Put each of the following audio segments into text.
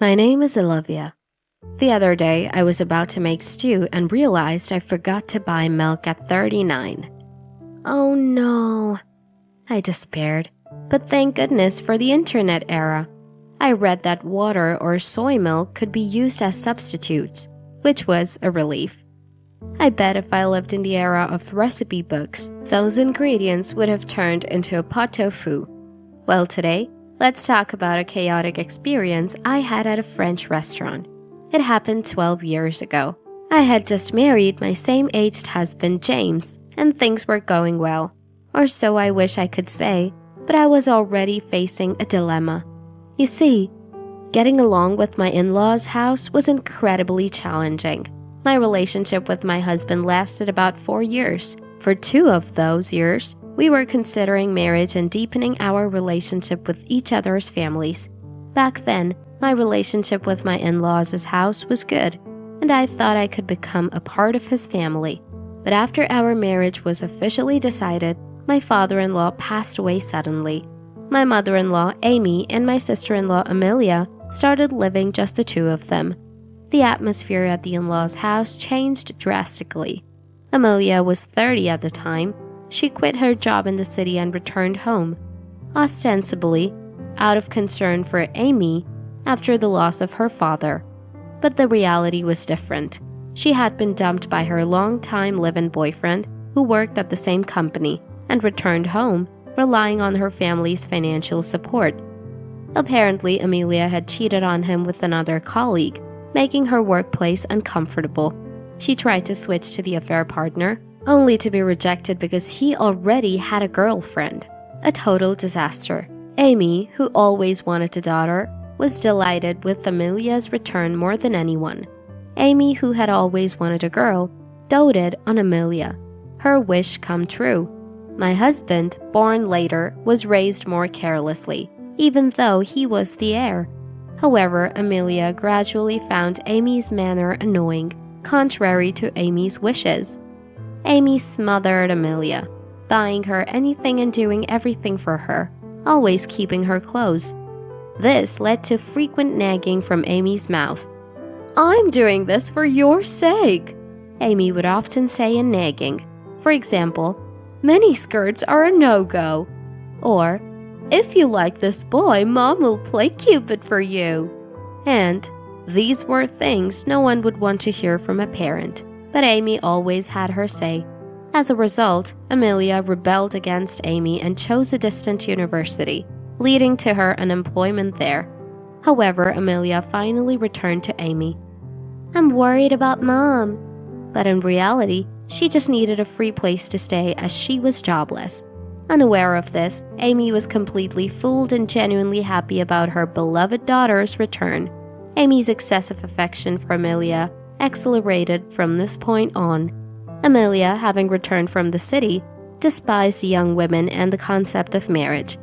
My name is Olivia. The other day, I was about to make stew and realized I forgot to buy milk at 39. Oh no, I despaired. But thank goodness for the internet era. I read that water or soy milk could be used as substitutes, which was a relief. I bet if I lived in the era of recipe books, those ingredients would have turned into a pot tofu. Well, today, let's talk about a chaotic experience I had at a French restaurant. It happened 12 years ago. I had just married my same-aged husband, James, and things were going well. Or so I wish I could say, but I was already facing a dilemma. You see, getting along with my in-laws' house was incredibly challenging. My relationship with my husband lasted about 4 years. For 2 of those years, we were considering marriage and deepening our relationship with each other's families. Back then, my relationship with my in-laws' house was good, and I thought I could become a part of his family. But after our marriage was officially decided, my father-in-law passed away suddenly. My mother-in-law, Amy, and my sister-in-law, Amelia, started living just the 2 of them. The atmosphere at the in-laws' house changed drastically. Amelia was 30 at the time. She quit her job in the city and returned home, ostensibly out of concern for Amy after the loss of her father. But the reality was different. She had been dumped by her longtime live-in boyfriend, who worked at the same company, and returned home, relying on her family's financial support. Apparently, Amelia had cheated on him with another colleague, making her workplace uncomfortable. She tried to switch to the affair partner, only to be rejected because he already had a girlfriend. A total disaster. Amy, who always wanted a daughter, was delighted with Amelia's return more than anyone. Amy, who had always wanted a girl, doted on Amelia. Her wish come true. My husband, born later, was raised more carelessly, even though he was the heir. However, Amelia gradually found Amy's manner annoying, contrary to Amy's wishes. Amy smothered Amelia, buying her anything and doing everything for her, always keeping her close. This led to frequent nagging from Amy's mouth. "I'm doing this for your sake," Amy would often say in nagging. For example, "Mini skirts are a no-go." Or, "If you like this boy, Mom will play Cupid for you." And these were things no one would want to hear from a parent, but Amy always had her say. As a result, Amelia rebelled against Amy and chose a distant university, leading to her unemployment there. However, Amelia finally returned to Amy. "I'm worried about Mom." But in reality, she just needed a free place to stay as she was jobless. Unaware of this, Amy was completely fooled and genuinely happy about her beloved daughter's return. Amy's excessive affection for Amelia accelerated from this point on. Amelia, having returned from the city, despised young women and the concept of marriage.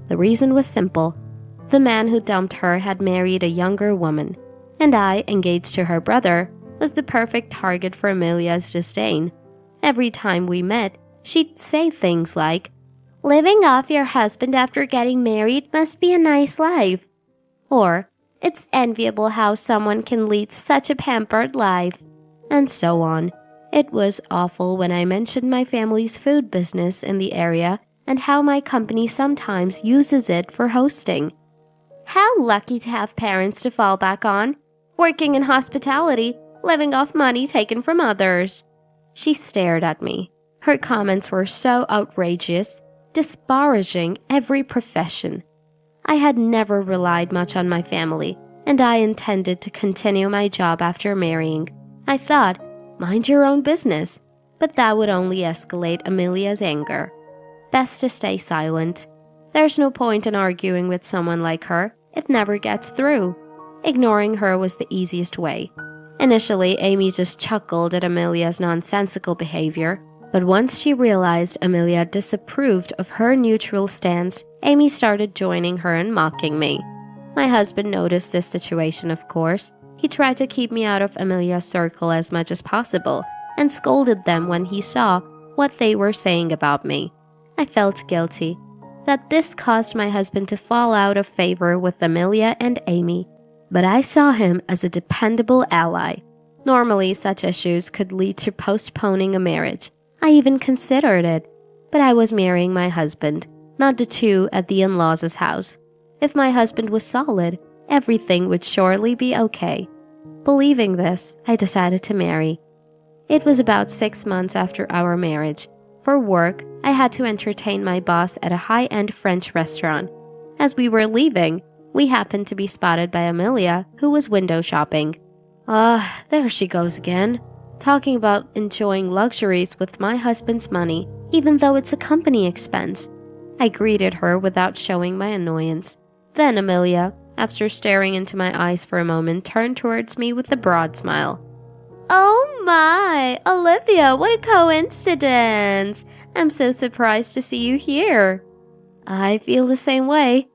The reason was simple. The man who dumped her had married a younger woman, and I, engaged to her brother, was the perfect target for Amelia's disdain. Every time we met, she'd say things like, "Living off your husband after getting married must be a nice life." Or, "It's enviable how someone can lead such a pampered life." And so on. It was awful when I mentioned my family's food business in the area and how my company sometimes uses it for hosting. "How lucky to have parents to fall back on, working in hospitality, living off money taken from others." She stared at me. Her comments were so outrageous, disparaging every profession. I had never relied much on my family, and I intended to continue my job after marrying. I thought, mind your own business, but that would only escalate Amelia's anger. Best to stay silent. There's no point in arguing with someone like her. It never gets through. Ignoring her was the easiest way. Initially, Amy just chuckled at Amelia's nonsensical behavior, but once she realized Amelia disapproved of her neutral stance, Amy started joining her and mocking me. My husband noticed this situation, of course. He tried to keep me out of Amelia's circle as much as possible, and scolded them when he saw what they were saying about me. I felt guilty that this caused my husband to fall out of favor with Amelia and Amy. But I saw him as a dependable ally. Normally, such issues could lead to postponing a marriage. I even considered it. But I was marrying my husband, not the two at the in-laws' house. If my husband was solid, everything would surely be okay. Believing this, I decided to marry. It was about 6 months after our marriage. For work, I had to entertain my boss at a high-end French restaurant. As we were leaving, we happened to be spotted by Amelia, who was window shopping. There she goes again, talking about enjoying luxuries with my husband's money, even though it's a company expense. I greeted her without showing my annoyance. Then Amelia, after staring into my eyes for a moment, turned towards me with a broad smile. "Oh my, Olivia, what a coincidence! I'm so surprised to see you here." "I feel the same way."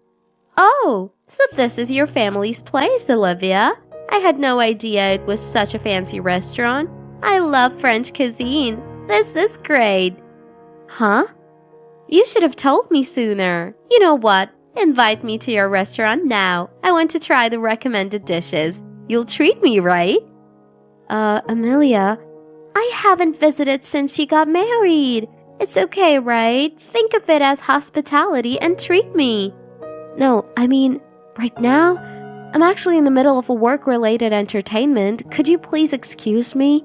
"Oh, so this is your family's place, Olivia? I had no idea it was such a fancy restaurant. I love French cuisine. This is great." "Huh? You should have told me sooner. You know what? Invite me to your restaurant now. I want to try the recommended dishes. You'll treat me, right?" Amelia, I haven't visited since you got married. It's okay, right? Think of it as hospitality and treat me." "No, I mean, right now, I'm actually in the middle of a work-related entertainment. Could you please excuse me?"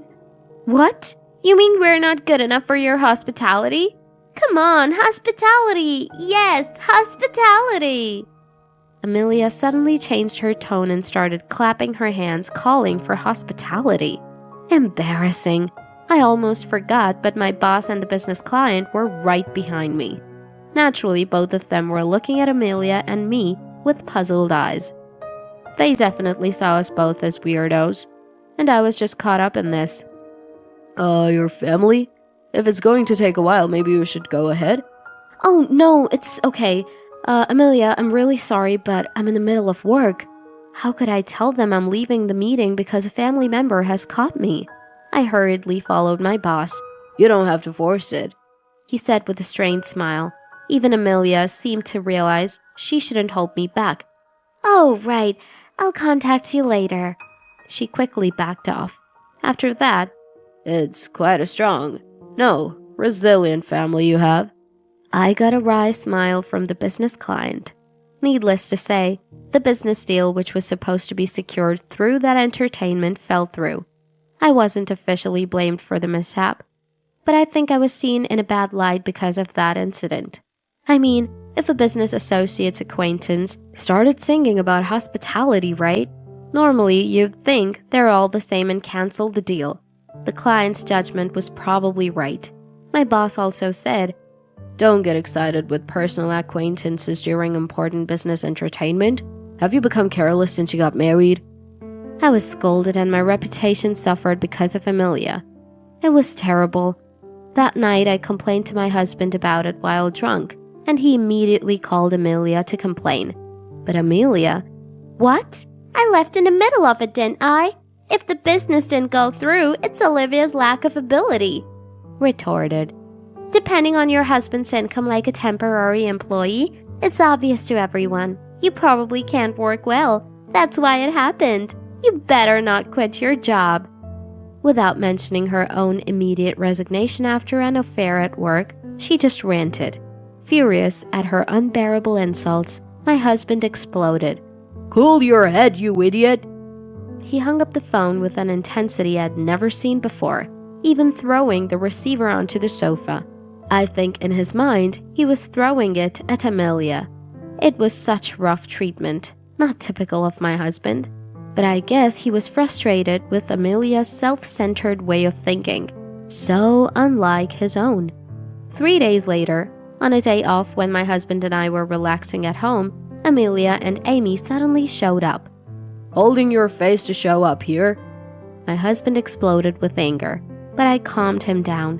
"What? You mean we're not good enough for your hospitality? Come on, hospitality! Yes, hospitality!" Amelia suddenly changed her tone and started clapping her hands, calling for hospitality. Embarrassing. I almost forgot, but my boss and the business client were right behind me. Naturally, both of them were looking at Amelia and me with puzzled eyes. They definitely saw us both as weirdos, and I was just caught up in this. Your family? If it's going to take a while, maybe you should go ahead." "Oh, no, it's okay. Amelia, I'm really sorry, but I'm in the middle of work. How could I tell them I'm leaving the meeting because a family member has caught me?" I hurriedly followed my boss. "You don't have to force it," he said with a strained smile. Even Amelia seemed to realize she shouldn't hold me back. "Oh, right. I'll contact you later." She quickly backed off. After that, "It's quite a strong, resilient family you have." I got a wry smile from the business client. Needless to say, the business deal which was supposed to be secured through that entertainment fell through. I wasn't officially blamed for the mishap, but I think I was seen in a bad light because of that incident. I mean, if a business associate's acquaintance started singing about hospitality, right? Normally, you'd think they're all the same and cancel the deal. The client's judgment was probably right. My boss also said, "Don't get excited with personal acquaintances during important business entertainment. Have you become careless since you got married?" I was scolded and my reputation suffered because of Amelia. It was terrible. That night, I complained to my husband about it while drunk, and he immediately called Amelia to complain. But Amelia, "What? I left in the middle of it, didn't I? If the business didn't go through, it's Olivia's lack of ability," retorted. "Depending on your husband's income like a temporary employee, it's obvious to everyone. You probably can't work well. That's why it happened. You better not quit your job." Without mentioning her own immediate resignation after an affair at work, she just ranted. Furious at her unbearable insults, my husband exploded. "Cool your head, you idiot!" He hung up the phone with an intensity I'd never seen before, even throwing the receiver onto the sofa. I think in his mind, he was throwing it at Amelia. It was such rough treatment, not typical of my husband. But I guess he was frustrated with Amelia's self-centered way of thinking, so unlike his own. 3 days later, on a day off when my husband and I were relaxing at home, Amelia and Amy suddenly showed up. "Holding your face to show up here?" My husband exploded with anger, but I calmed him down.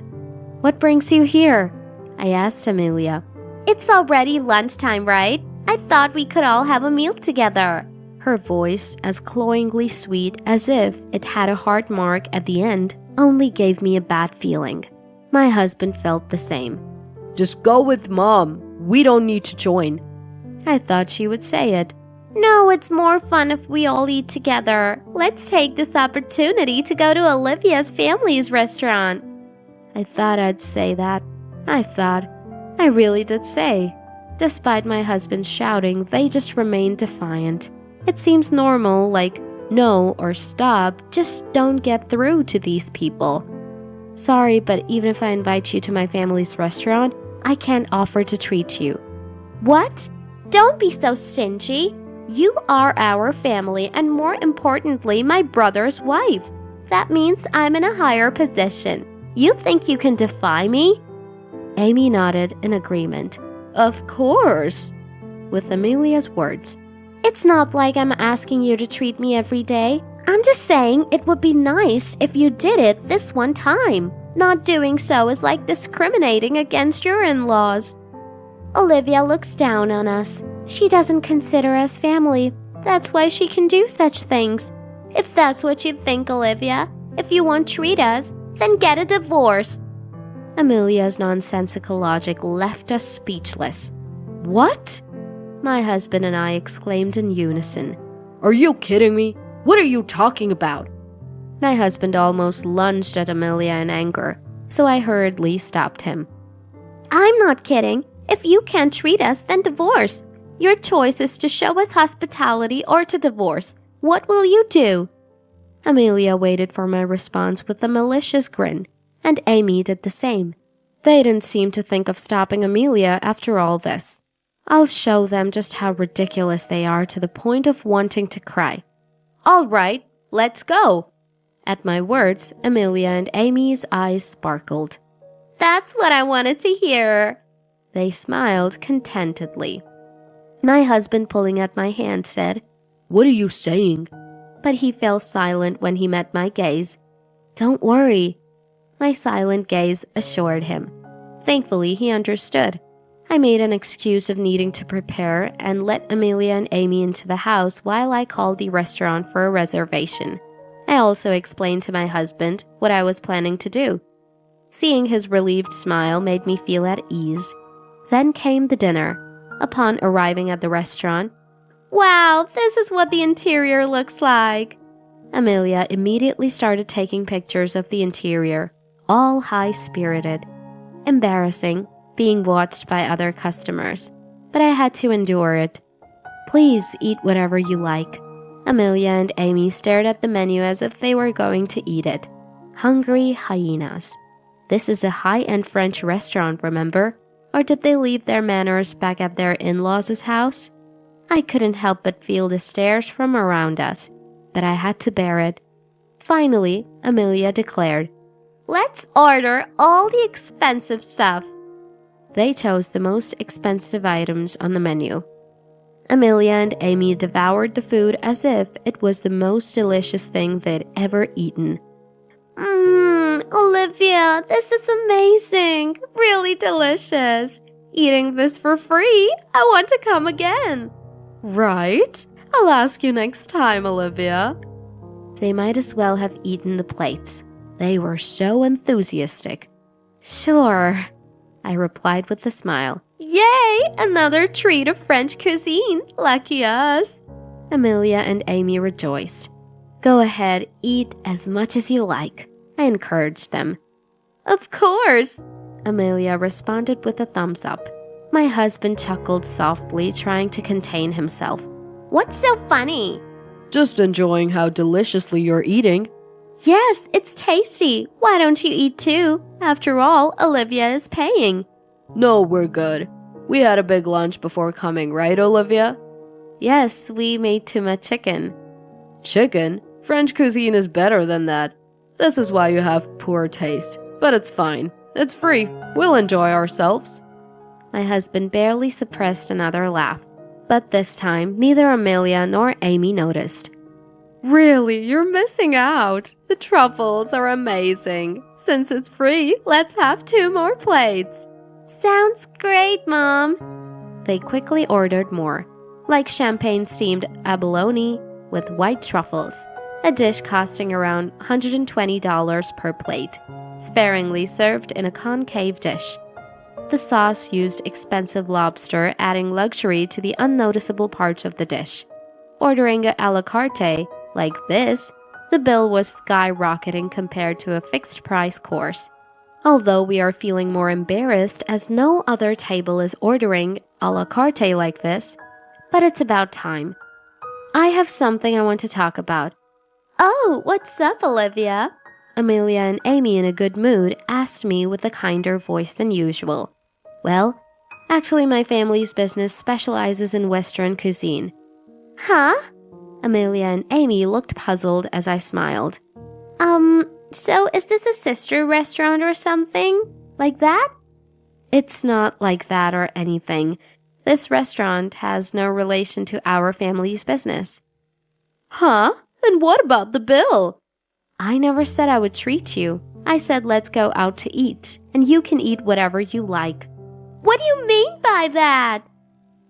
"What brings you here?" I asked Amelia. "It's already lunchtime, right? I thought we could all have a meal together." Her voice, as cloyingly sweet as if it had a heart mark at the end, only gave me a bad feeling. My husband felt the same. "Just go with Mom. We don't need to join." I thought she would say it. No, it's more fun if we all eat together. Let's take this opportunity to go to Olivia's family's restaurant. I thought I'd say that. I really did say. Despite my husband shouting, they just remained defiant. It seems normal, like no or stop, just don't get through to these people. Sorry, but even if I invite you to my family's restaurant, I can't offer to treat you. What? Don't be so stingy. You are our family and, more importantly, my brother's wife. That means I'm in a higher position. You think you can defy me? Amy nodded in agreement. Of course. With Amelia's words. It's not like I'm asking you to treat me every day. I'm just saying it would be nice if you did it this one time. Not doing so is like discriminating against your in-laws. Olivia looks down on us. She doesn't consider us family. That's why she can do such things. If that's what you think, Olivia, if you won't treat us, then get a divorce. Amelia's nonsensical logic left us speechless. What? My husband and I exclaimed in unison. Are you kidding me? What are you talking about? My husband almost lunged at Amelia in anger, so I hurriedly stopped him. I'm not kidding. If you can't treat us, then divorce. Your choice is to show us hospitality or to divorce. What will you do? Amelia waited for my response with a malicious grin, and Amy did the same. They didn't seem to think of stopping Amelia after all this. I'll show them just how ridiculous they are to the point of wanting to cry. All right, let's go. At my words, Amelia and Amy's eyes sparkled. That's what I wanted to hear. They smiled contentedly. My husband, pulling at my hand, said, What are you saying? But he fell silent when he met my gaze. Don't worry. My silent gaze assured him. Thankfully, he understood. I made an excuse of needing to prepare and let Amelia and Amy into the house while I called the restaurant for a reservation. I also explained to my husband what I was planning to do. Seeing his relieved smile made me feel at ease. Then came the dinner. Upon arriving at the restaurant, Wow, this is what the interior looks like. Amelia immediately started taking pictures of the interior, all high-spirited. Embarrassing, being watched by other customers, but I had to endure it. Please eat whatever you like. Amelia and Amy stared at the menu as if they were going to eat it. Hungry hyenas. This is a high-end French restaurant, remember? Or did they leave their manners back at their in-laws' house? I couldn't help but feel the stares from around us, but I had to bear it. Finally, Amelia declared, Let's order all the expensive stuff. They chose the most expensive items on the menu. Amelia and Amy devoured the food as if it was the most delicious thing they'd ever eaten. Olivia, this is amazing. Really delicious. Eating this for free. I want to come again. Right? I'll ask you next time, Olivia. They might as well have eaten the plates. They were so enthusiastic. Sure, I replied with a smile. Yay! Another treat of French cuisine. Lucky us. Amelia and Amy rejoiced. Go ahead, eat as much as you like, I encouraged them. Of course, Amelia responded with a thumbs up. My husband chuckled softly, trying to contain himself. What's so funny? Just enjoying how deliciously you're eating. Yes, it's tasty. Why don't you eat too? After all, Olivia is paying. No, we're good. We had a big lunch before coming, right, Olivia? Yes, we made too much chicken. Chicken? French cuisine is better than that. This is why you have poor taste. But it's fine. It's free. We'll enjoy ourselves. My husband barely suppressed another laugh. But this time, neither Amelia nor Amy noticed. Really, you're missing out. The truffles are amazing. Since it's free, let's have 2 more plates. Sounds great, Mom. They quickly ordered more, like champagne steamed abalone with white truffles, a dish costing around $120 per plate, sparingly served in a concave dish. The sauce used expensive lobster, adding luxury to the unnoticeable parts of the dish. Ordering a la carte like this, the bill was skyrocketing compared to a fixed-price course. Although we are feeling more embarrassed as no other table is ordering a la carte like this, but it's about time. I have something I want to talk about. Oh, what's up, Olivia? Amelia and Amy, in a good mood, asked me with a kinder voice than usual. Well, actually my family's business specializes in Western cuisine. Huh? Amelia and Amy looked puzzled as I smiled. So is this a sister restaurant or something? Like that? It's not like that or anything. This restaurant has no relation to our family's business. Huh? And what about the bill? I never said I would treat you. I said let's go out to eat, and you can eat whatever you like. What do you mean by that?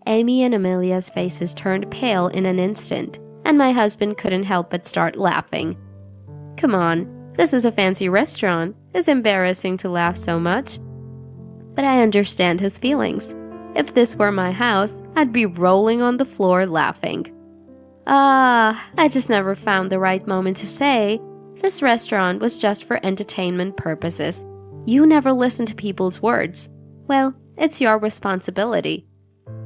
Amy and Amelia's faces turned pale in an instant, and my husband couldn't help but start laughing. Come on, this is a fancy restaurant. It's embarrassing to laugh so much. But I understand his feelings. If this were my house, I'd be rolling on the floor laughing. I just never found the right moment to say, this restaurant was just for entertainment purposes. You never listen to people's words. Well, it's your responsibility.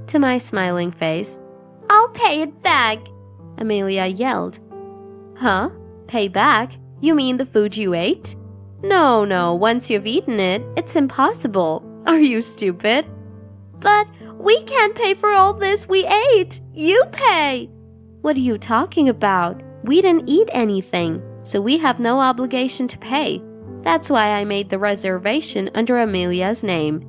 To my smiling face, I'll pay it back, Amelia yelled. Huh? Pay back? You mean the food you ate? No, once you've eaten it, it's impossible. Are you stupid? But we can't pay for all this we ate. You pay. What are you talking about? We didn't eat anything, so we have no obligation to pay. That's why I made the reservation under Amelia's name.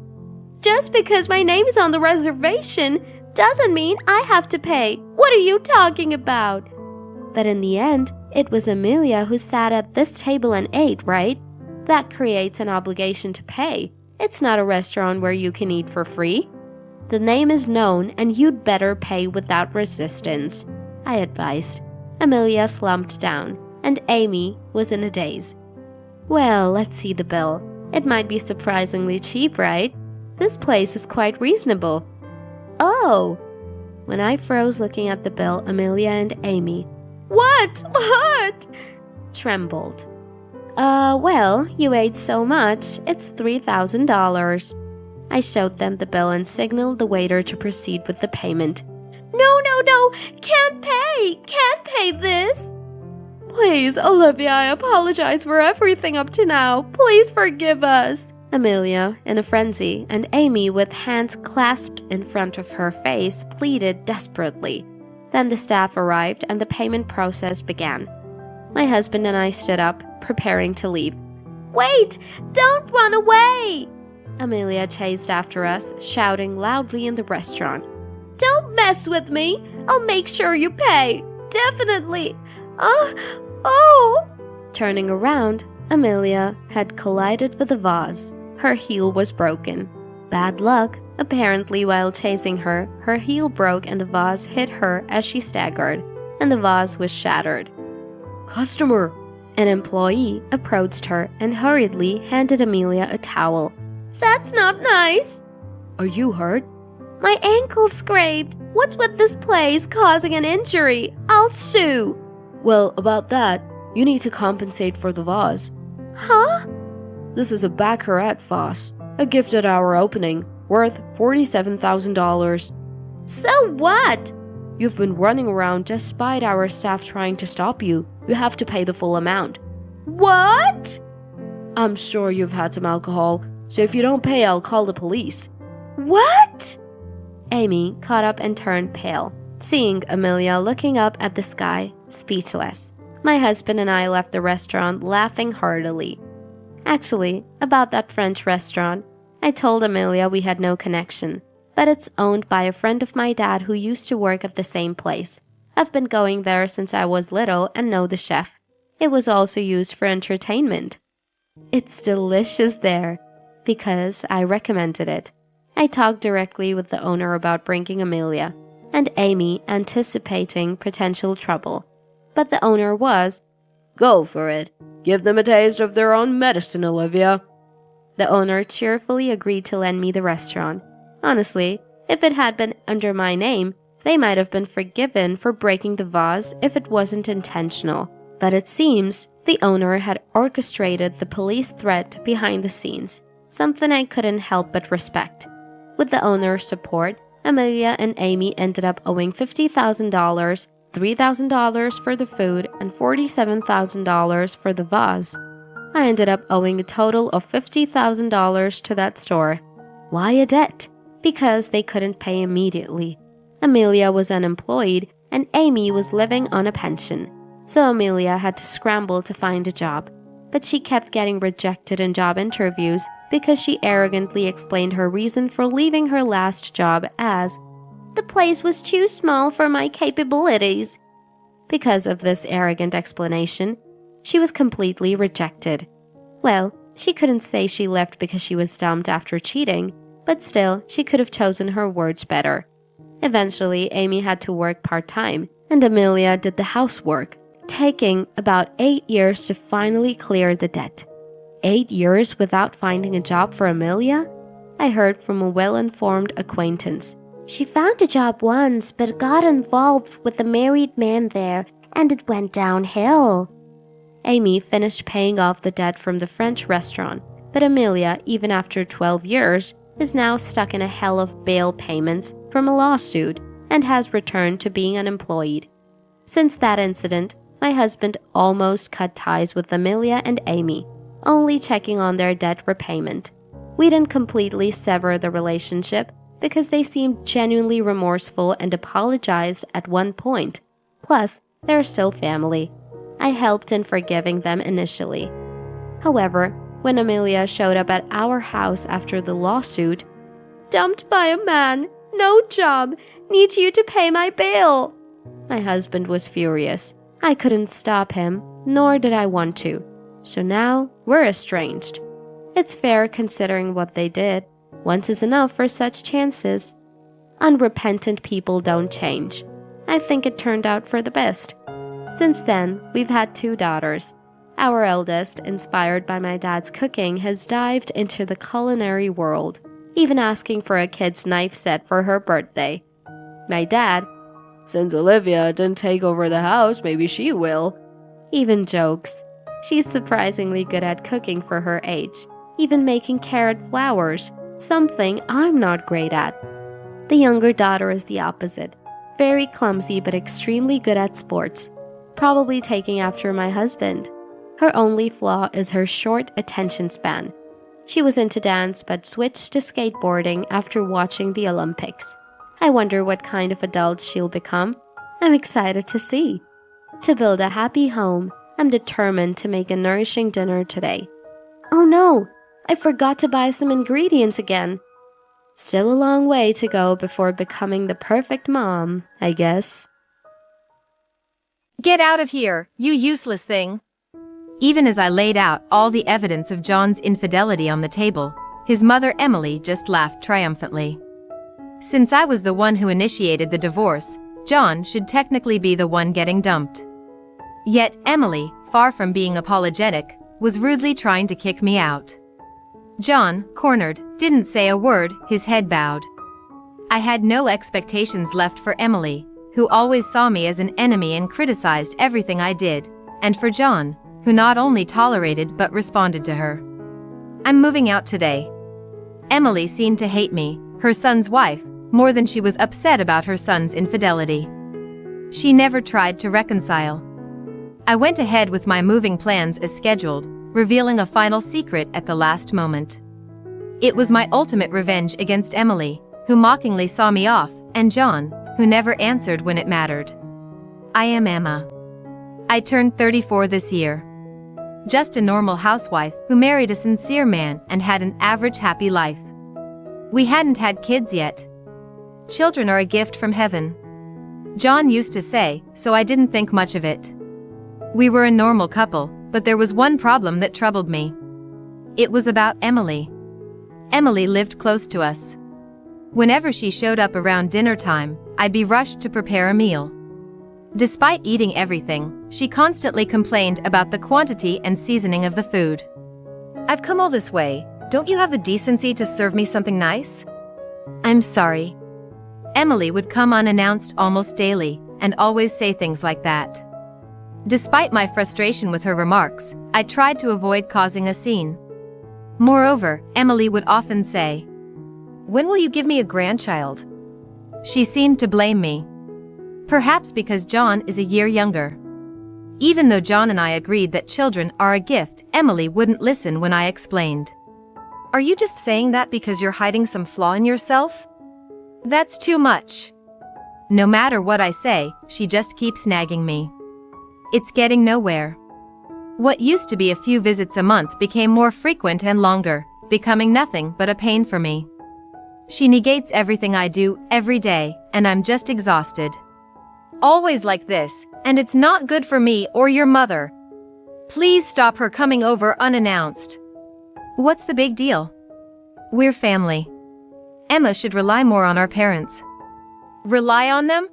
Just because my name's on the reservation doesn't mean I have to pay. What are you talking about? But in the end, it was Amelia who sat at this table and ate, right? That creates an obligation to pay. It's not a restaurant where you can eat for free. The name is known and you'd better pay without resistance, I advised. Amelia slumped down, and Amy was in a daze. Well, let's see the bill. It might be surprisingly cheap, right? This place is quite reasonable. Oh! When I froze looking at the bill, Amelia and Amy, What? trembled. Well, you ate so much, it's $3,000. I showed them the bill and signaled the waiter to proceed with the payment. No, can't pay this. Please, Olivia, I apologize for everything up to now. Please forgive us. Amelia, in a frenzy, and Amy, with hands clasped in front of her face, pleaded desperately. Then the staff arrived and the payment process began. My husband and I stood up, preparing to leave. Wait! Don't run away! Amelia chased after us, shouting loudly in the restaurant. Don't mess with me! I'll make sure you pay! Definitely! Turning around, Amelia had collided with a vase. Her heel was broken. Bad luck. Apparently, while chasing her, her heel broke and the vase hit her as she staggered, and the vase was shattered. Customer! An employee approached her and hurriedly handed Amelia a towel. That's not nice! Are you hurt? My ankle scraped. What's with this place causing an injury? I'll sue. Well, about that, you need to compensate for the vase. Huh? This is a baccarat vase, a gift at our opening, worth $47,000. So what? You've been running around despite our staff trying to stop you. You have to pay the full amount. What? I'm sure you've had some alcohol, so if you don't pay, I'll call the police. What? Amy caught up and turned pale, seeing Amelia looking up at the sky, speechless. My husband and I left the restaurant laughing heartily. Actually, about that French restaurant, I told Amelia we had no connection, but it's owned by a friend of my dad who used to work at the same place. I've been going there since I was little and know the chef. It was also used for entertainment. It's delicious there, because I recommended it. I talked directly with the owner about bringing Amelia, and Amy anticipating potential trouble. But the owner was, "Go for it. Give them a taste of their own medicine, Olivia." The owner cheerfully agreed to lend me the restaurant. Honestly, if it had been under my name, They might have been forgiven for breaking the vase if it wasn't intentional, but it seems the owner had orchestrated the police threat behind the scenes, something I couldn't help but respect. With the owner's support, Amelia and Amy ended up owing $50,000, $3,000 for the food, and $47,000 for the vase. I ended up owing a total of $50,000 to that store. Why a debt? Because they couldn't pay immediately. Amelia was unemployed and Amy was living on a pension, so Amelia had to scramble to find a job. But she kept getting rejected in job interviews because she arrogantly explained her reason for leaving her last job as, "The place was too small for my capabilities." Because of this arrogant explanation, she was completely rejected. Well, she couldn't say she left because she was dumped after cheating, but still, she could have chosen her words better. Eventually, Amy had to work part-time, and Amelia did the housework, taking about 8 years to finally clear the debt. 8 years without finding a job for Amelia? I heard from a well-informed acquaintance. "She found a job once, but got involved with a married man there, and it went downhill." Amy finished paying off the debt from the French restaurant, but Amelia, even after 12 years, is now stuck in a hell of bail payments from a lawsuit and has returned to being unemployed. Since that incident, my husband almost cut ties with Amelia and Amy, only checking on their debt repayment. We didn't completely sever the relationship because they seemed genuinely remorseful and apologized at one point. Plus, they're still family. I helped in forgiving them initially. However, when Amelia showed up at our house after the lawsuit, "Dumped by a man, no job, need you to pay my bill," my husband was furious. I couldn't stop him, nor did I want to. So now we're estranged. It's fair considering what they did. Once is enough for such chances. Unrepentant people don't change. I think it turned out for the best. Since then, we've had 2 daughters. Our eldest, inspired by my dad's cooking, has dived into the culinary world, even asking for a kid's knife set for her birthday. My dad, "Since Olivia didn't take over the house, maybe she will," even jokes. She's surprisingly good at cooking for her age, even making carrot flowers, something I'm not great at. The younger daughter is the opposite, very clumsy but extremely good at sports, probably taking after my husband. Her only flaw is her short attention span. She was into dance but switched to skateboarding after watching the Olympics. I wonder what kind of adult she'll become. I'm excited to see. To build a happy home, I'm determined to make a nourishing dinner today. Oh no, I forgot to buy some ingredients again. Still a long way to go before becoming the perfect mom, I guess. "Get out of here, you useless thing." Even as I laid out all the evidence of John's infidelity on the table, his mother Emily just laughed triumphantly. Since I was the one who initiated the divorce, John should technically be the one getting dumped. Yet Emily, far from being apologetic, was rudely trying to kick me out. John, cornered, didn't say a word, his head bowed. I had no expectations left for Emily, who always saw me as an enemy and criticized everything I did, and for John, who not only tolerated but responded to her. "I'm moving out today." Emily seemed to hate me, her son's wife, more than she was upset about her son's infidelity. She never tried to reconcile. I went ahead with my moving plans as scheduled, revealing a final secret at the last moment. It was my ultimate revenge against Emily, who mockingly saw me off, and John, who never answered when it mattered. I am Emma. I turned 34 this year. Just a normal housewife who married a sincere man and had an average happy life. We hadn't had kids yet. Children are a gift from heaven. John used to say, so I didn't think much of it. We were a normal couple, but there was one problem that troubled me. It was about Emily. Emily lived close to us. Whenever she showed up around dinner time, I'd be rushed to prepare a meal. Despite eating everything, she constantly complained about the quantity and seasoning of the food. "I've come all this way. Don't you have the decency to serve me something nice?" "I'm sorry." Emily would come unannounced almost daily, and always say things like that. Despite my frustration with her remarks, I tried to avoid causing a scene. Moreover, Emily would often say, "When will you give me a grandchild?" She seemed to blame me. Perhaps because John is a year younger. Even though John and I agreed that children are a gift, Emily wouldn't listen when I explained. "Are you just saying that because you're hiding some flaw in yourself? That's too much." No matter what I say, she just keeps nagging me. It's getting nowhere. What used to be a few visits a month became more frequent and longer, becoming nothing but a pain for me. She negates everything I do every day, and I'm just exhausted. Always like this, and it's not good for me or your mother. Please stop her coming over unannounced. What's the big deal? We're family. Emma should rely more on our parents. Rely on them?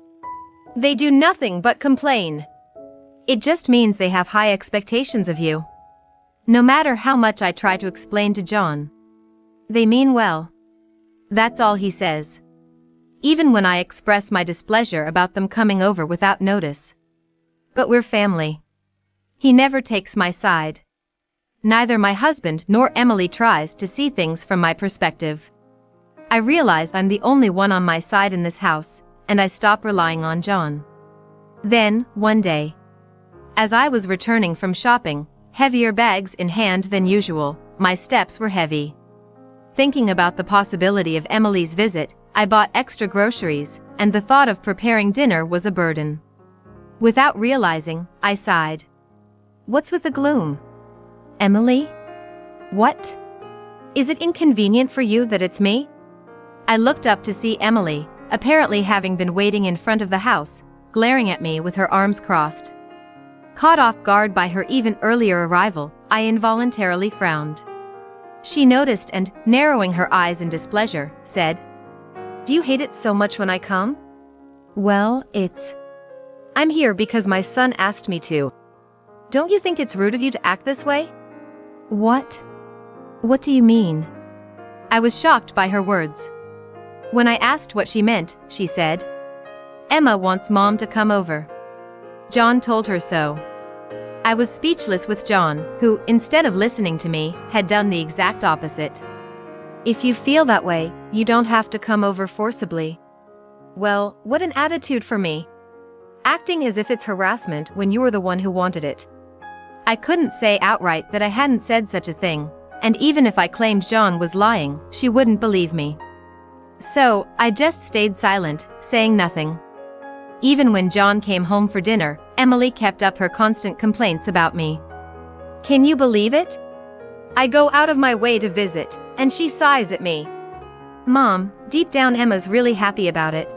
They do nothing but complain. It just means they have high expectations of you. No matter how much I try to explain to John. They mean well. That's all he says. Even when I express my displeasure about them coming over without notice. But we're family. He never takes my side. Neither my husband nor Emily tries to see things from my perspective. I realize I'm the only one on my side in this house, and I stop relying on John. Then, one day, as I was returning from shopping, heavier bags in hand than usual, my steps were heavy. Thinking about the possibility of Emily's visit, I bought extra groceries, and the thought of preparing dinner was a burden. Without realizing, I sighed. What's with the gloom? Emily? What? Is it inconvenient for you that it's me? I looked up to see Emily, apparently having been waiting in front of the house, glaring at me with her arms crossed. Caught off guard by her even earlier arrival, I involuntarily frowned. She noticed and, narrowing her eyes in displeasure, said, "Do you hate it so much when I come?" "Well, I'm here because my son asked me to. Don't you think it's rude of you to act this way?" "What? What do you mean?" I was shocked by her words. When I asked what she meant, she said, "Emma wants Mom to come over. John told her so." I was speechless with John, who, instead of listening to me, had done the exact opposite. "If you feel that way, you don't have to come over forcibly." Well, what an attitude for me. Acting as if it's harassment when you were the one who wanted it. I couldn't say outright that I hadn't said such a thing, and even if I claimed John was lying, she wouldn't believe me. So, I just stayed silent, saying nothing. Even when John came home for dinner, Emily kept up her constant complaints about me. Can you believe it? I go out of my way to visit, and she sighs at me. Mom, deep down Emma's really happy about it.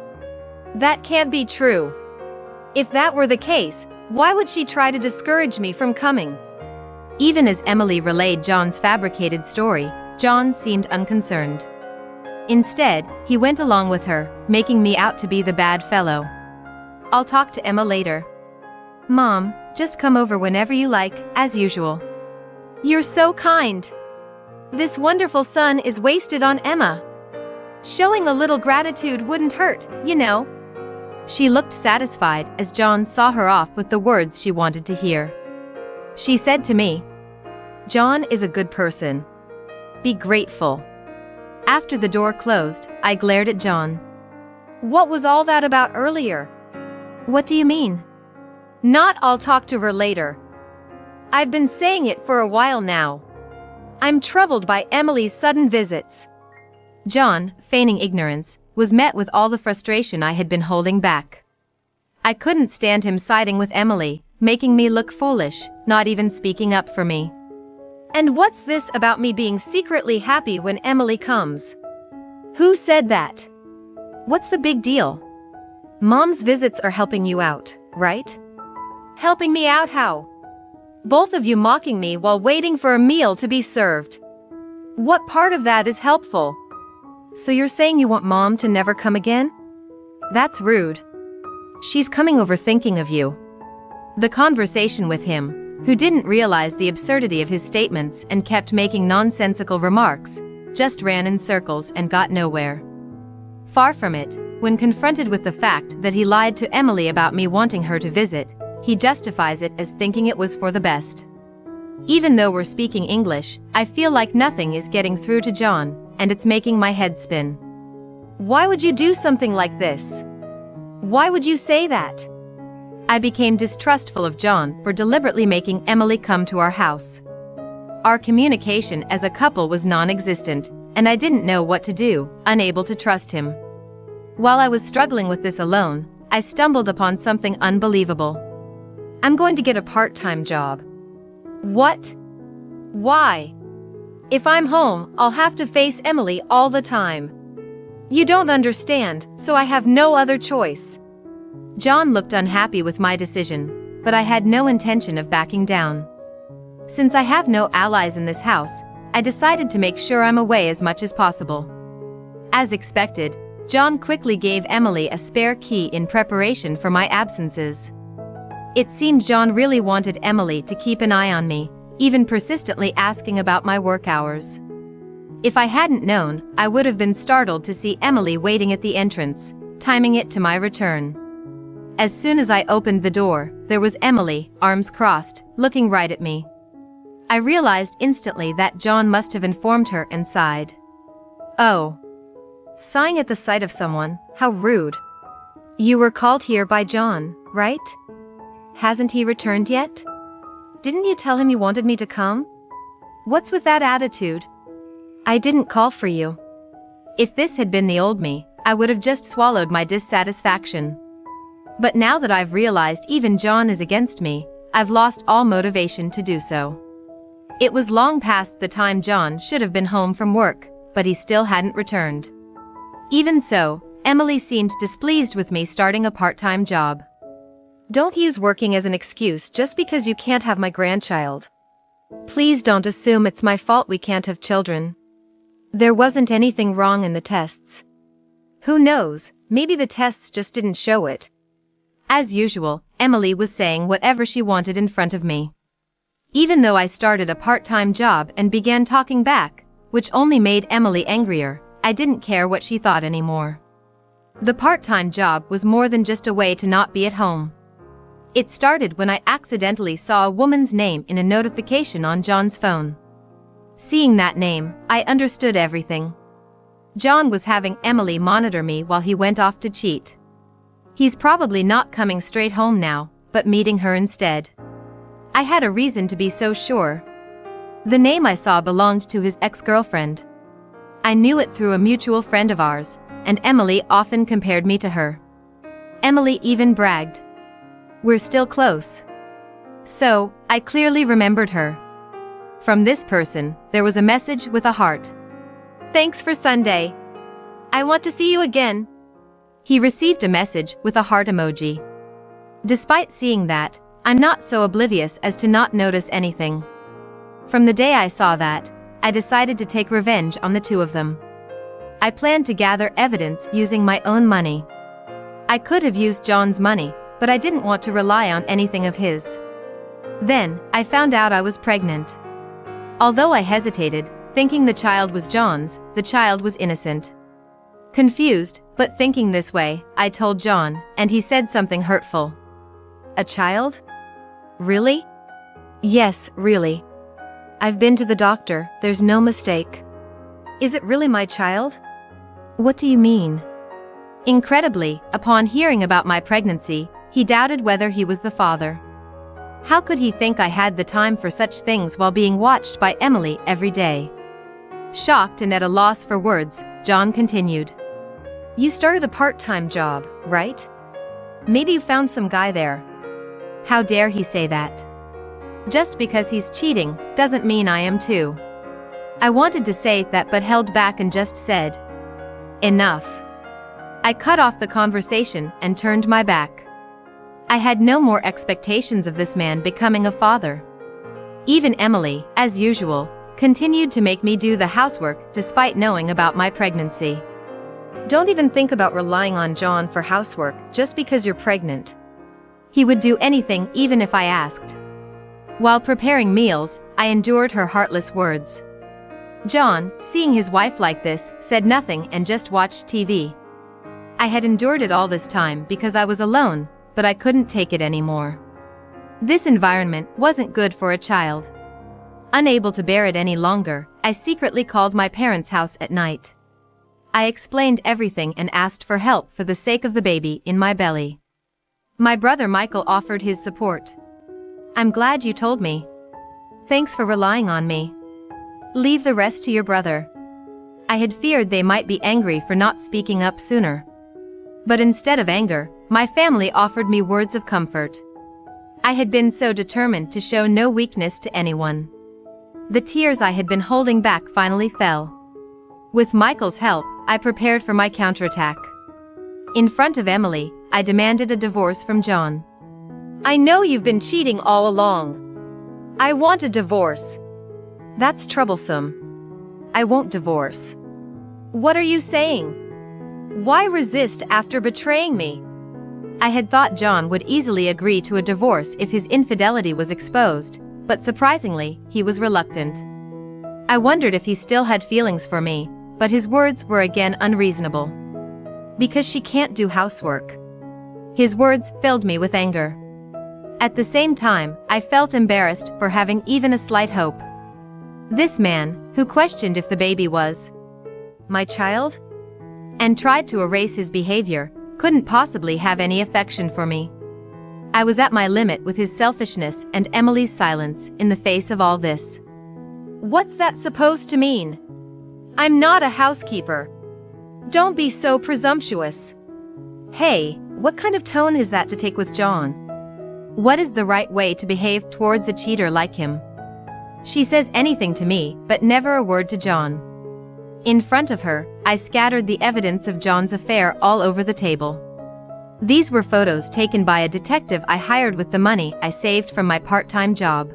That can't be true. If that were the case, why would she try to discourage me from coming? Even as Emily relayed John's fabricated story, John seemed unconcerned. Instead, he went along with her, making me out to be the bad fellow. I'll talk to Emma later. Mom, just come over whenever you like, as usual. You're so kind. This wonderful son is wasted on Emma. Showing a little gratitude wouldn't hurt, you know. She looked satisfied as John saw her off with the words she wanted to hear. She said to me, "John is a good person. Be grateful." After the door closed, I glared at John. What was all that about earlier? What do you mean? Not I'll talk to her later. I've been saying it for a while now. I'm troubled by Emily's sudden visits. John, feigning ignorance, was met with all the frustration I had been holding back. I couldn't stand him siding with Emily, making me look foolish, not even speaking up for me. And what's this about me being secretly happy when Emily comes? Who said that? What's the big deal? Mom's visits are helping you out, right? Helping me out how? Both of you mocking me while waiting for a meal to be served. What part of that is helpful? So you're saying you want Mom to never come again? That's rude. She's coming over thinking of you. The conversation with him, who didn't realize the absurdity of his statements and kept making nonsensical remarks, just ran in circles and got nowhere. Far from it, when confronted with the fact that he lied to Emily about me wanting her to visit, he justifies it as thinking it was for the best. Even though we're speaking English, I feel like nothing is getting through to John, and it's making my head spin. Why would you do something like this? Why would you say that? I became distrustful of John for deliberately making Emily come to our house. Our communication as a couple was non-existent, and I didn't know what to do, unable to trust him. While I was struggling with this alone, I stumbled upon something unbelievable. I'm going to get a part-time job. What? Why? If I'm home, I'll have to face Emily all the time. You don't understand, so I have no other choice. John looked unhappy with my decision, but I had no intention of backing down. Since I have no allies in this house, I decided to make sure I'm away as much as possible. As expected, John quickly gave Emily a spare key in preparation for my absences. It seemed John really wanted Emily to keep an eye on me, even persistently asking about my work hours. If I hadn't known, I would have been startled to see Emily waiting at the entrance, timing it to my return. As soon as I opened the door, there was Emily, arms crossed, looking right at me. I realized instantly that John must have informed her and sighed. Oh. Sighing at the sight of someone, how rude. You were called here by John, right? Hasn't he returned yet? Didn't you tell him you wanted me to come? What's with that attitude? I didn't call for you. If this had been the old me, I would have just swallowed my dissatisfaction. But now that I've realized even John is against me, I've lost all motivation to do so. It was long past the time John should have been home from work, but he still hadn't returned. Even so, Emily seemed displeased with me starting a part-time job. Don't use working as an excuse just because you can't have my grandchild. Please don't assume it's my fault we can't have children. There wasn't anything wrong in the tests. Who knows, maybe the tests just didn't show it. As usual, Emily was saying whatever she wanted in front of me. Even though I started a part-time job and began talking back, which only made Emily angrier, I didn't care what she thought anymore. The part-time job was more than just a way to not be at home. It started when I accidentally saw a woman's name in a notification on John's phone. Seeing that name, I understood everything. John was having Emily monitor me while he went off to cheat. He's probably not coming straight home now, but meeting her instead. I had a reason to be so sure. The name I saw belonged to his ex-girlfriend. I knew it through a mutual friend of ours, and Emily often compared me to her. Emily even bragged. We're still close. So, I clearly remembered her. From this person, there was a message with a heart. Thanks for Sunday. I want to see you again. He received a message with a heart emoji. Despite seeing that, I'm not so oblivious as to not notice anything. From the day I saw that, I decided to take revenge on the two of them. I planned to gather evidence using my own money. I could have used John's money, but I didn't want to rely on anything of his. Then, I found out I was pregnant. Although I hesitated, thinking the child was John's, the child was innocent. Confused, but thinking this way, I told John, and he said something hurtful. A child? Really? Yes, really. I've been to the doctor, there's no mistake. Is it really my child? What do you mean? Incredibly, upon hearing about my pregnancy, he doubted whether he was the father. How could he think I had the time for such things while being watched by Emily every day? Shocked and at a loss for words, John continued. You started a part-time job, right? Maybe you found some guy there. How dare he say that? Just because he's cheating, doesn't mean I am too. I wanted to say that but held back and just said, enough. I cut off the conversation and turned my back. I had no more expectations of this man becoming a father. Even Emily, as usual, continued to make me do the housework despite knowing about my pregnancy. Don't even think about relying on John for housework just because you're pregnant. He would do anything even if I asked. While preparing meals, I endured her heartless words. John, seeing his wife like this, said nothing and just watched TV. I had endured it all this time because I was alone, but I couldn't take it anymore. This environment wasn't good for a child. Unable to bear it any longer, I secretly called my parents' house at night. I explained everything and asked for help for the sake of the baby in my belly. My brother Michael offered his support. "I'm glad you told me. Thanks for relying on me. Leave the rest to your brother." I had feared they might be angry for not speaking up sooner. But instead of anger, my family offered me words of comfort. I had been so determined to show no weakness to anyone. The tears I had been holding back finally fell. With Michael's help, I prepared for my counterattack. In front of Emily, I demanded a divorce from John. "I know you've been cheating all along. I want a divorce." "That's troublesome. I won't divorce." "What are you saying? Why resist after betraying me?" I had thought John would easily agree to a divorce if his infidelity was exposed, but surprisingly, he was reluctant. I wondered if he still had feelings for me, but his words were again unreasonable. "Because she can't do housework." His words filled me with anger. At the same time, I felt embarrassed for having even a slight hope. This man, who questioned if the baby was my child, and tried to erase his behavior, couldn't possibly have any affection for me. I was at my limit with his selfishness and Emily's silence in the face of all this. "What's that supposed to mean? I'm not a housekeeper. Don't be so presumptuous." Hey, what kind of tone is that to take with John? What is the right way to behave towards a cheater like him? She says anything to me, but never a word to John. In front of her, I scattered the evidence of John's affair all over the table. These were photos taken by a detective I hired with the money I saved from my part-time job.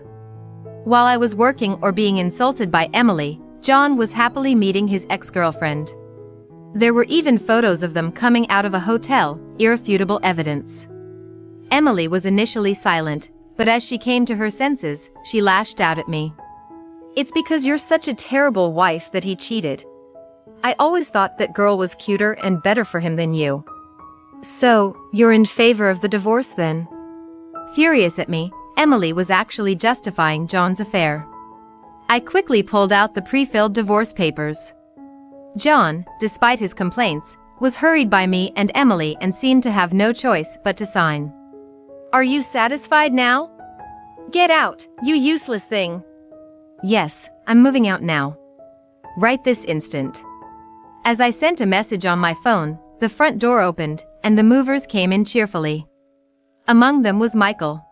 While I was working or being insulted by Emily, John was happily meeting his ex-girlfriend. There were even photos of them coming out of a hotel, irrefutable evidence. Emily was initially silent, but as she came to her senses, she lashed out at me. "It's because you're such a terrible wife that he cheated. I always thought that girl was cuter and better for him than you. So, you're in favor of the divorce then?" Furious at me, Emily was actually justifying John's affair. I quickly pulled out the pre-filled divorce papers. John, despite his complaints, was hurried by me and Emily and seemed to have no choice but to sign. "Are you satisfied now? Get out, you useless thing." "Yes, I'm moving out now. Right this instant." As I sent a message on my phone, the front door opened, and the movers came in cheerfully. Among them was Michael.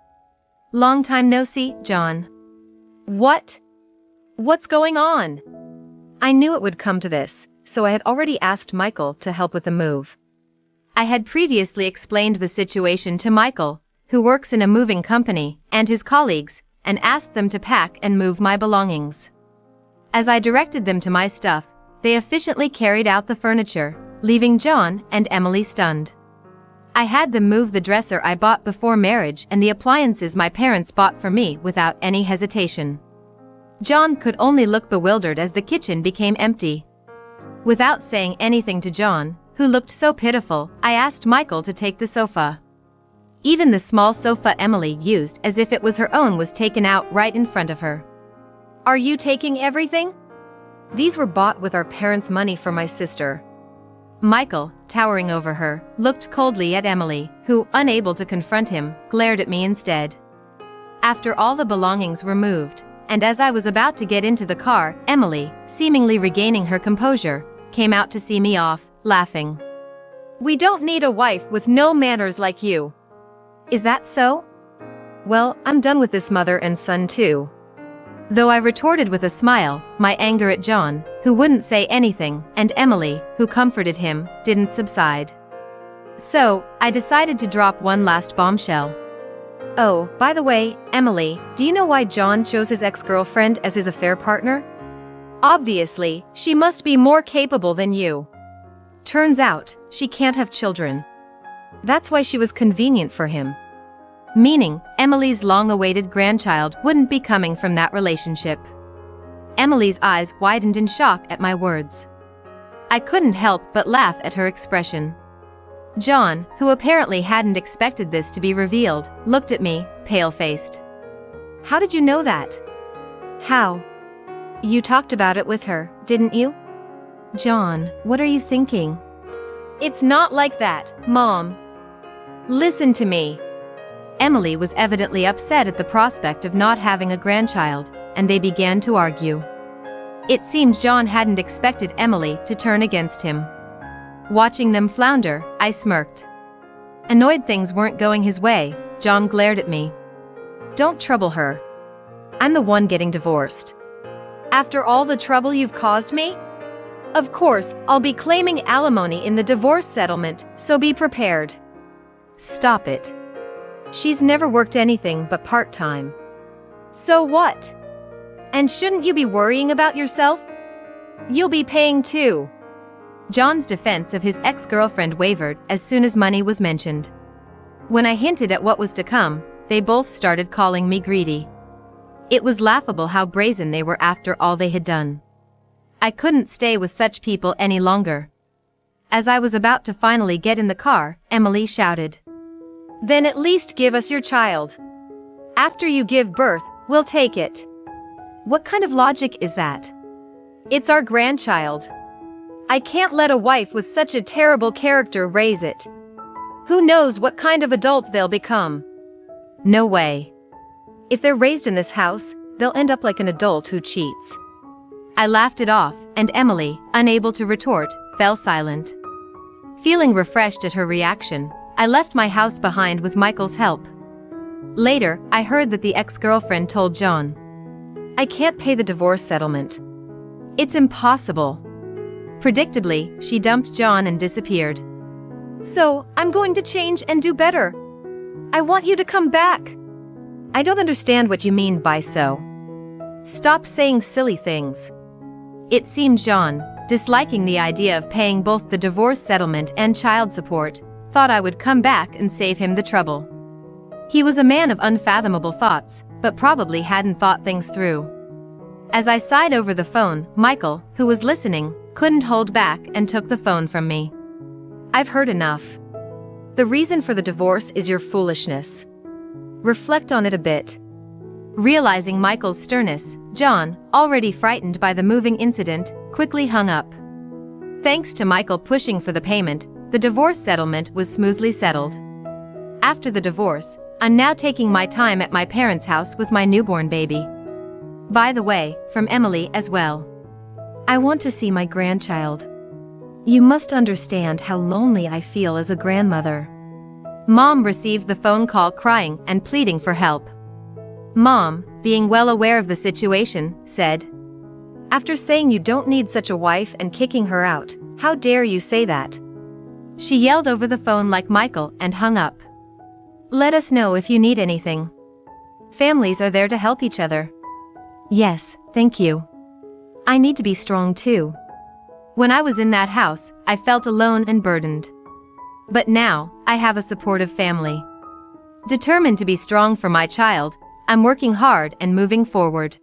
"Long time no see, John." "What? What's going on?" I knew it would come to this, so I had already asked Michael to help with the move. I had previously explained the situation to Michael, who works in a moving company, and his colleagues, and asked them to pack and move my belongings. As I directed them to my stuff, they efficiently carried out the furniture, leaving John and Emily stunned. I had them move the dresser I bought before marriage and the appliances my parents bought for me without any hesitation. John could only look bewildered as the kitchen became empty. Without saying anything to John, who looked so pitiful, I asked Michael to take the sofa. Even the small sofa Emily used as if it was her own was taken out right in front of her. "Are you taking everything?" "These were bought with our parents' money for my sister." Michael, towering over her, looked coldly at Emily, who, unable to confront him, glared at me instead. After all the belongings were moved, and as I was about to get into the car, Emily, seemingly regaining her composure, came out to see me off, laughing. "We don't need a wife with no manners like you." "Is that so? Well, I'm done with this mother and son too." Though I retorted with a smile, my anger at John, who wouldn't say anything, and Emily, who comforted him, didn't subside. So, I decided to drop one last bombshell. "Oh, by the way, Emily, do you know why John chose his ex-girlfriend as his affair partner? Obviously, she must be more capable than you. Turns out, she can't have children. That's why she was convenient for him." Meaning, Emily's long-awaited grandchild wouldn't be coming from that relationship. Emily's eyes widened in shock at my words. I couldn't help but laugh at her expression. John, who apparently hadn't expected this to be revealed, looked at me, pale-faced. How did you know that? How? You talked about it with her, didn't you? John, what are you thinking? It's not like that, Mom. Listen to me. Emily was evidently upset at the prospect of not having a grandchild, and they began to argue. It seemed John hadn't expected Emily to turn against him. Watching them flounder, I smirked. Annoyed things weren't going his way, John glared at me. Don't trouble her. I'm the one getting divorced. After all the trouble you've caused me? Of course, I'll be claiming alimony in the divorce settlement, so be prepared. Stop it. She's never worked anything but part-time. So what? And shouldn't you be worrying about yourself? You'll be paying too. John's defense of his ex-girlfriend wavered as soon as money was mentioned. When I hinted at what was to come, they both started calling me greedy. It was laughable how brazen they were after all they had done. I couldn't stay with such people any longer. As I was about to finally get in the car, Emily shouted, "Then at least give us your child. After you give birth, we'll take it." What kind of logic is that? It's our grandchild. I can't let a wife with such a terrible character raise it. Who knows what kind of adult they'll become? No way. If they're raised in this house, they'll end up like an adult who cheats. I laughed it off, and Emily, unable to retort, fell silent. Feeling refreshed at her reaction, I left my house behind with Michael's help. Later, I heard that the ex-girlfriend told John, "I can't pay the divorce settlement. It's impossible." Predictably, she dumped John and disappeared. So, I'm going to change and do better. I want you to come back. I don't understand what you mean by so. Stop saying silly things. It seemed John, disliking the idea of paying both the divorce settlement and child support, thought I would come back and save him the trouble. He was a man of unfathomable thoughts, but probably hadn't thought things through. As I sighed over the phone, Michael, who was listening, couldn't hold back and took the phone from me. I've heard enough. The reason for the divorce is your foolishness. Reflect on it a bit. Realizing Michael's sternness, John, already frightened by the moving incident, quickly hung up. Thanks to Michael pushing for the payment, the divorce settlement was smoothly settled. After the divorce, I'm now taking my time at my parents' house with my newborn baby. By the way, from Emily as well. I want to see my grandchild. You must understand how lonely I feel as a grandmother. Mom received the phone call crying and pleading for help. Mom, being well aware of the situation, said, "After saying you don't need such a wife and kicking her out, how dare you say that?" She yelled over the phone like Michael and hung up. Let us know if you need anything. Families are there to help each other. Yes, thank you. I need to be strong too. When I was in that house, I felt alone and burdened. But now, I have a supportive family. Determined to be strong for my child, I'm working hard and moving forward.